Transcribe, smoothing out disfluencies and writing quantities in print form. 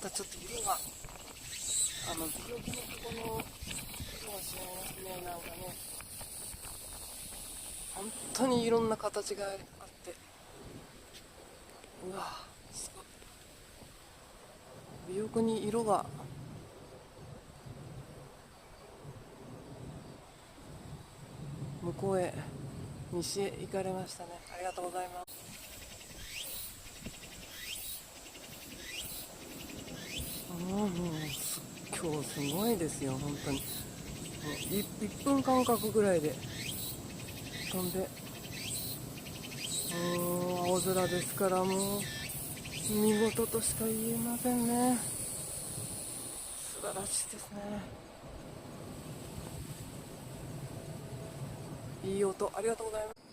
たちょっと色がビヨギのとこの色が違いますね。なんかね、本当にいろんな形があって、うわすごい、ビヨギに色が向こうへ西へ行かれましたね。ありがとうございます。今日すごいですよ本当に。もう 1分間隔ぐらいで飛んで、青空ですから、もう見事としか言えませんね。素晴らしいですね。いい音、ありがとうございます。